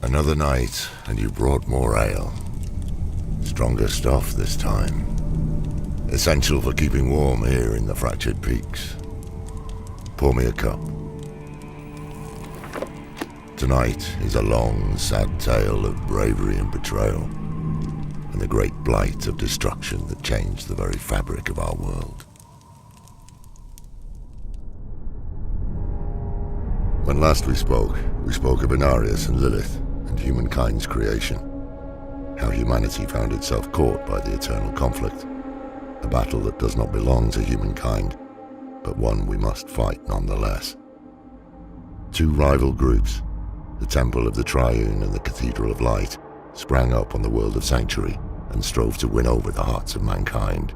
Another night, and you brought more ale. Stronger stuff this time. Essential for keeping warm here in the fractured peaks. Pour me a cup. Tonight is a long, sad tale of bravery and betrayal, and the great blight of destruction that changed the very fabric of our world. When last we spoke of Inarius and Lilith and humankind's creation. How humanity found itself caught by the eternal conflict. A battle that does not belong to humankind, but one we must fight nonetheless. Two rival groups, the Temple of the Triune and the Cathedral of Light, sprang up on the world of Sanctuary and strove to win over the hearts of mankind.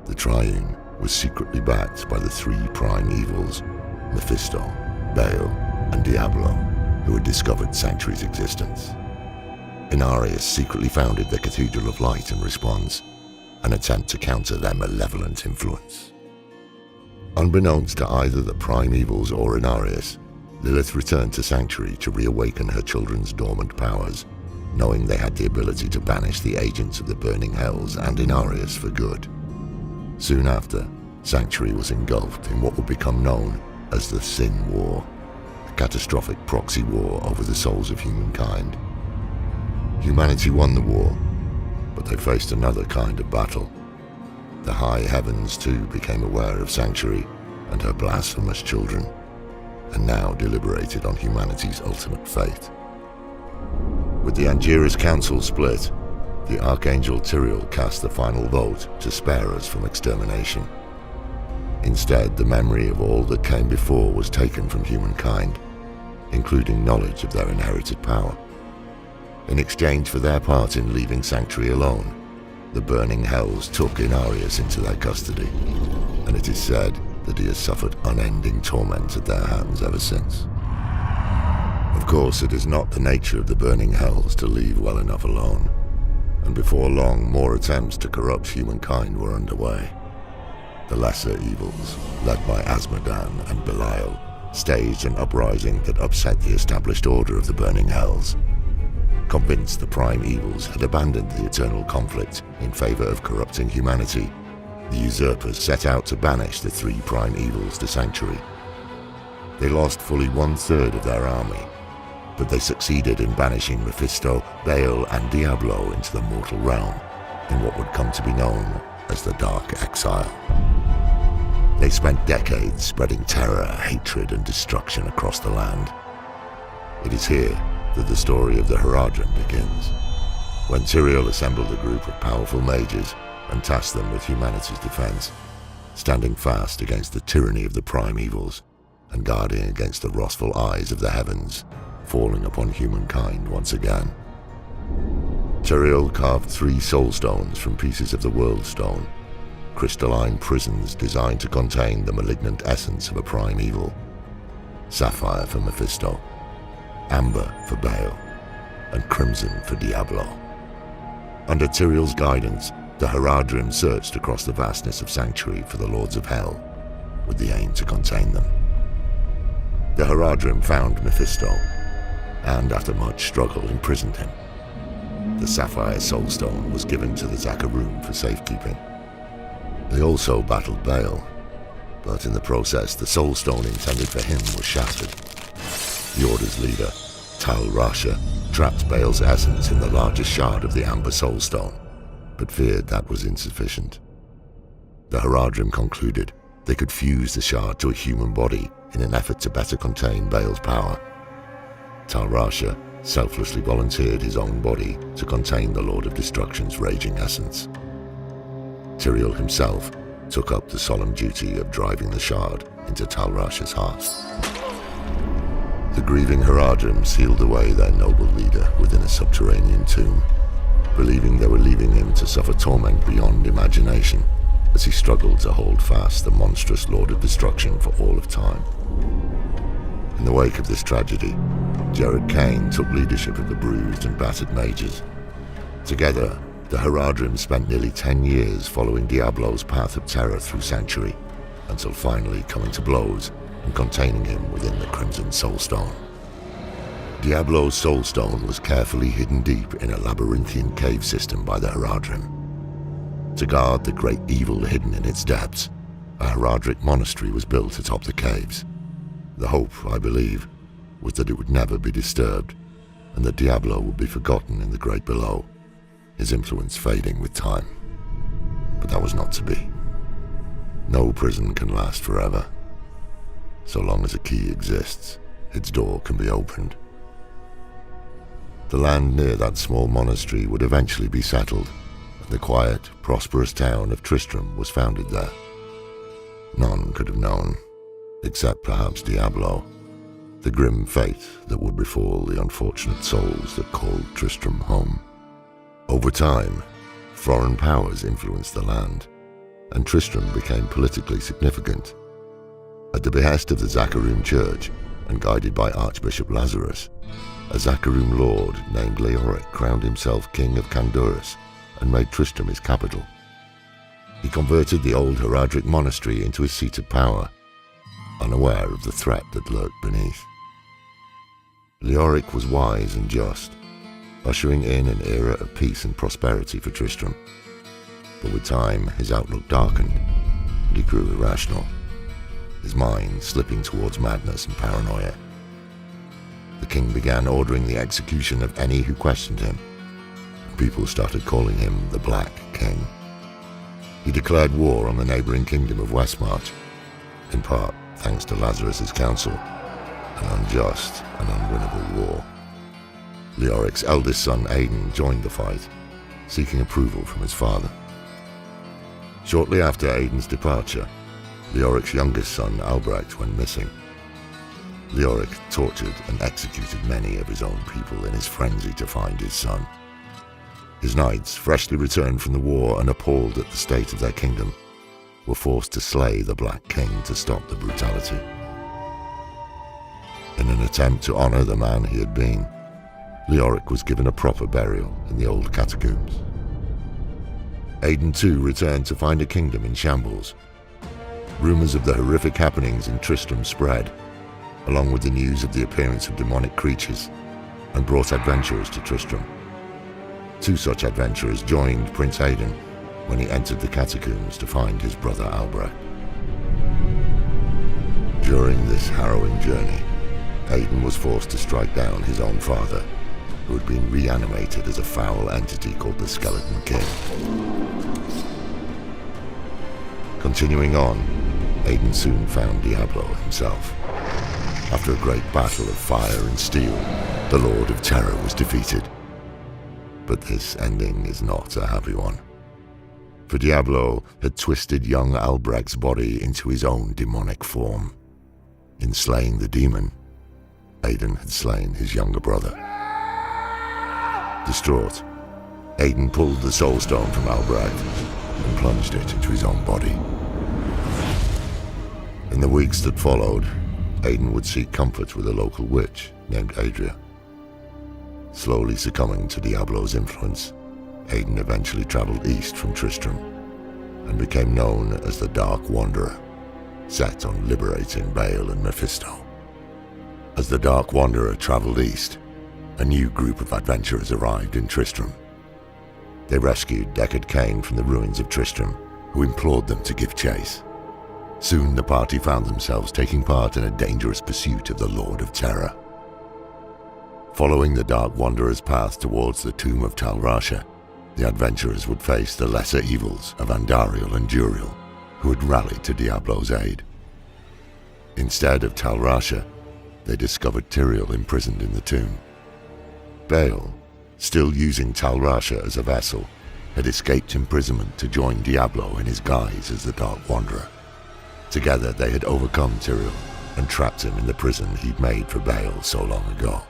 The Triune was secretly backed by the three prime evils, Mephisto, Baal, and Diablo, who had discovered Sanctuary's existence. Inarius secretly founded the Cathedral of Light in response, an attempt to counter their malevolent influence. Unbeknownst to either the prime evils or Inarius, Lilith returned to Sanctuary to reawaken her children's dormant powers, knowing they had the ability to banish the agents of the burning hells and Inarius for good. Soon after, Sanctuary was engulfed in what would become known as the Sin War, a catastrophic proxy war over the souls of humankind. Humanity won the war, but they faced another kind of battle. The high heavens too became aware of Sanctuary and her blasphemous children, and now deliberated on humanity's ultimate fate. With the Angiras Council split, the Archangel Tyrael cast the final vote to spare us from extermination. Instead, the memory of all that came before was taken from humankind, including knowledge of their inherited power. In exchange for their part in leaving Sanctuary alone, the burning hells took Inarius into their custody, and it is said that he has suffered unending torment at their hands ever since. Of course, it is not the nature of the burning hells to leave well enough alone, and before long more attempts to corrupt humankind were underway. The lesser evils, led by Asmodan and Belial, staged an uprising that upset the established order of the burning hells. Convinced the prime evils had abandoned the eternal conflict in favor of corrupting humanity, the usurpers set out to banish the three prime evils to Sanctuary. They lost fully 1/3 of their army, but they succeeded in banishing Mephisto, Baal, and Diablo into the mortal realm in what would come to be known as the Dark Exile. They spent decades spreading terror, hatred, and destruction across the land. It is here that the story of the Haradrim begins, when Tyrael assembled a group of powerful mages and tasked them with humanity's defense, standing fast against the tyranny of the prime evils and guarding against the wrathful eyes of the heavens, falling upon humankind once again. Tyrael carved 3 soul stones from pieces of the World Stone, crystalline prisons designed to contain the malignant essence of a prime evil. Sapphire for Mephisto, Amber for Baal, and Crimson for Diablo. Under Tyrael's guidance, the Haradrim searched across the vastness of Sanctuary for the Lords of Hell, with the aim to contain them. The Haradrim found Mephisto, and after much struggle imprisoned him. The Sapphire Soulstone was given to the Zakarum for safekeeping. They also battled Baal, but in the process the Soulstone intended for him was shattered. The Order's leader, Tal Rasha, trapped Baal's essence in the largest shard of the Amber Soulstone, but feared that was insufficient. The Haradrim concluded they could fuse the shard to a human body in an effort to better contain Baal's power. Tal Rasha selflessly volunteered his own body to contain the Lord of Destruction's raging essence. Tyrael himself took up the solemn duty of driving the shard into Tal Rasha's heart. The grieving Haradrim sealed away their noble leader within a subterranean tomb, believing they were leaving him to suffer torment beyond imagination as he struggled to hold fast the monstrous Lord of Destruction for all of time. In the wake of this tragedy, Jared Kane took leadership of the bruised and battered mages. Together, the Haradrim spent nearly 10 years following Diablo's path of terror through Sanctuary, until finally coming to blows and containing him within the Crimson Soulstone. Diablo's soulstone was carefully hidden deep in a labyrinthian cave system by the Haradrim. To guard the great evil hidden in its depths, a Haradric monastery was built atop the caves. The hope, I believe, was that it would never be disturbed, and that Diablo would be forgotten in the great below, his influence fading with time. But that was not to be. No prison can last forever. So long as a key exists, its door can be opened. The land near that small monastery would eventually be settled, and the quiet, prosperous town of Tristram was founded there. None could have known, except perhaps Diablo, the grim fate that would befall the unfortunate souls that called Tristram home. Over time, foreign powers influenced the land, and Tristram became politically significant. At the behest of the Zakharum Church, and guided by Archbishop Lazarus, a Zakharum lord named Leoric crowned himself king of Kandurus and made Tristram his capital. He converted the old Haradric monastery into his seat of power, unaware of the threat that lurked beneath. Leoric was wise and just, ushering in an era of peace and prosperity for Tristram. But with time, his outlook darkened, and he grew irrational, his mind slipping towards madness and paranoia. The king began ordering the execution of any who questioned him. People started calling him the Black King. He declared war on the neighboring kingdom of Westmarch, in part thanks to Lazarus's counsel, an unjust and unwinnable war. Leoric's eldest son Aidan joined the fight, seeking approval from his father. Shortly after Aidan's departure, Leoric's youngest son Albrecht went missing. Leoric tortured and executed many of his own people in his frenzy to find his son. His knights, freshly returned from the war and appalled at the state of their kingdom, were forced to slay the Black King to stop the brutality. In an attempt to honor the man he had been, Leoric was given a proper burial in the old catacombs. Aidan too returned to find a kingdom in shambles. Rumors of the horrific happenings in Tristram spread, along with the news of the appearance of demonic creatures, and brought adventurers to Tristram. Two such adventurers joined Prince Aidan when he entered the catacombs to find his brother Albrecht. During this harrowing journey, Aidan was forced to strike down his own father, who had been reanimated as a foul entity called the Skeleton King. Continuing on, Aidan soon found Diablo himself. After a great battle of fire and steel, the Lord of Terror was defeated. But this ending is not a happy one. For Diablo had twisted young Albrecht's body into his own demonic form. In slaying the demon, Aidan had slain his younger brother. Distraught, Aidan pulled the soulstone from Albrecht and plunged it into his own body. In the weeks that followed, Aidan would seek comfort with a local witch named Adria. Slowly succumbing to Diablo's influence, Aidan eventually traveled east from Tristram and became known as the Dark Wanderer, set on liberating Baal and Mephisto. As the Dark Wanderer traveled east, a new group of adventurers arrived in Tristram. They rescued Deckard Cain from the ruins of Tristram, who implored them to give chase. Soon the party found themselves taking part in a dangerous pursuit of the Lord of Terror. Following the Dark Wanderer's path towards the tomb of Tal Rasha, the adventurers would face the lesser evils of Andariel and Duriel, who had rallied to Diablo's aid. Instead of Tal Rasha, they discovered Tyrael imprisoned in the tomb. Baal, still using Tal Rasha as a vessel, had escaped imprisonment to join Diablo in his guise as the Dark Wanderer. Together they had overcome Tyrael and trapped him in the prison he'd made for Baal so long ago.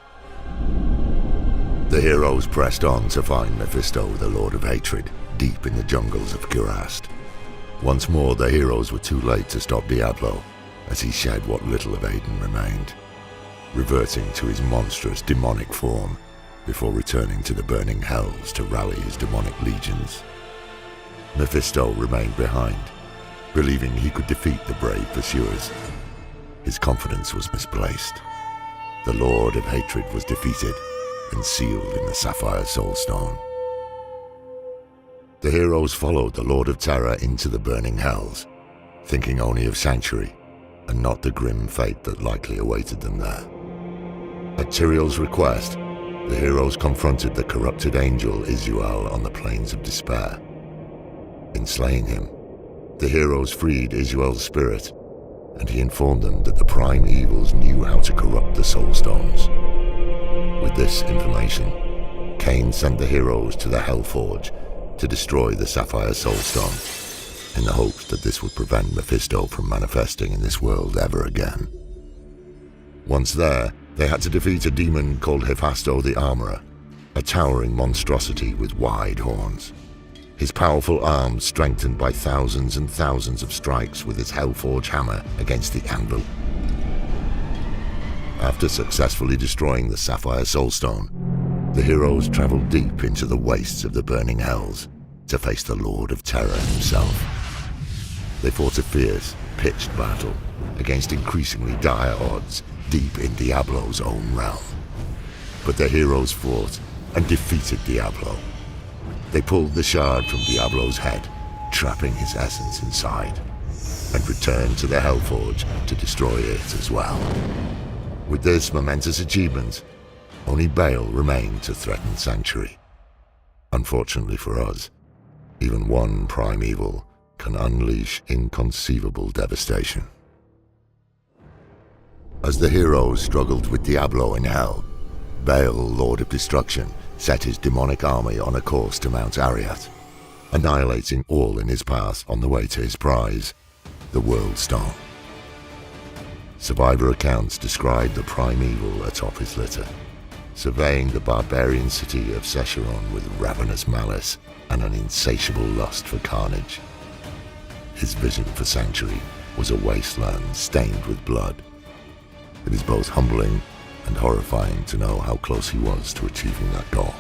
The heroes pressed on to find Mephisto, the Lord of Hatred, deep in the jungles of Kurast. Once more the heroes were too late to stop Diablo, as he shed what little of Aidan remained, reverting to his monstrous demonic form before returning to the burning hells to rally his demonic legions. Mephisto remained behind, believing he could defeat the brave pursuers. His confidence was misplaced. the Lord of Hatred was defeated and sealed in the Sapphire Soulstone. The heroes followed the Lord of Terror into the burning hells, thinking only of Sanctuary and not the grim fate that likely awaited them there. At Tyrael's request, the heroes confronted the corrupted angel Isuel on the Plains of Despair. In slaying him, the heroes freed Isuel's spirit, and he informed them that the prime evils knew how to corrupt the Soulstones. With this information, Cain sent the heroes to the Hellforge to destroy the Sapphire Soulstone, in the hopes that this would prevent Mephisto from manifesting in this world ever again. Once there, they had to defeat a demon called Hephasto the Armorer, a towering monstrosity with wide horns. His powerful arms strengthened by thousands and thousands of strikes with his Hellforge hammer against the anvil. After successfully destroying the Sapphire Soulstone, the heroes traveled deep into the wastes of the burning hells to face the Lord of Terror himself. They fought a fierce, pitched battle against increasingly dire odds deep in Diablo's own realm. But the heroes fought and defeated Diablo. They pulled the shard from Diablo's head, trapping his essence inside, and returned to the Hellforge to destroy it as well. With this momentous achievement, only Baal remained to threaten Sanctuary. Unfortunately for us, even one prime evil can unleash inconceivable devastation. As the heroes struggled with Diablo in Hell, Baal, Lord of Destruction, set his demonic army on a course to Mount Arreat, annihilating all in his path on the way to his prize, the World Stone. Survivor accounts describe the prime evil atop his litter, surveying the barbarian city of Secheron with ravenous malice and an insatiable lust for carnage. His vision for Sanctuary was a wasteland stained with blood. It is both humbling and horrifying to know how close he was to achieving that goal.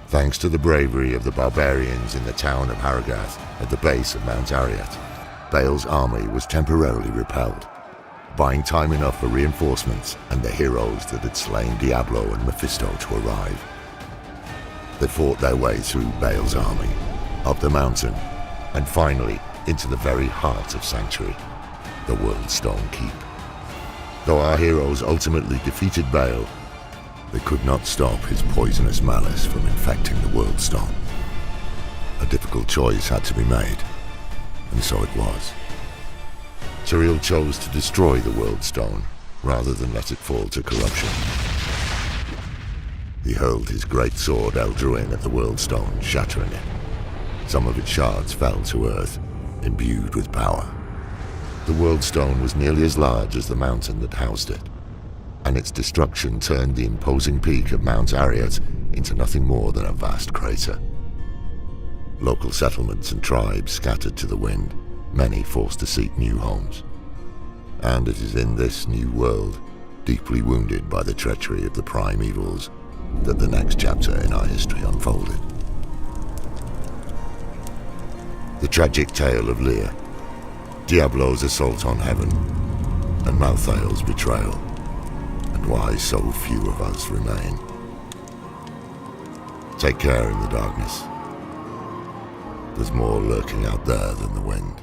Thanks to the bravery of the barbarians in the town of Haragath at the base of Mount Arreat, Baal's army was temporarily repelled, buying time enough for reinforcements and the heroes that had slain Diablo and Mephisto to arrive. They fought their way through Baal's army, up the mountain, and finally into the very heart of Sanctuary, the World Stone Keep. Though our heroes ultimately defeated Baal, they could not stop his poisonous malice from infecting the World Stone. A difficult choice had to be made, and so it was. Tyrael chose to destroy the World Stone rather than let it fall to corruption. He hurled his great sword Eldruin at the World Stone, shattering it. Some of its shards fell to earth, imbued with power. The World Stone was nearly as large as the mountain that housed it, and its destruction turned the imposing peak of Mount Arreat into nothing more than a vast crater. Local settlements and tribes scattered to the wind, many forced to seek new homes. And it is in this new world, deeply wounded by the treachery of the prime evils, that the next chapter in our history unfolded. The tragic tale of Lear, Diablo's assault on heaven, and Malthael's betrayal, and why so few of us remain. Take care in the darkness. There's more lurking out there than the wind.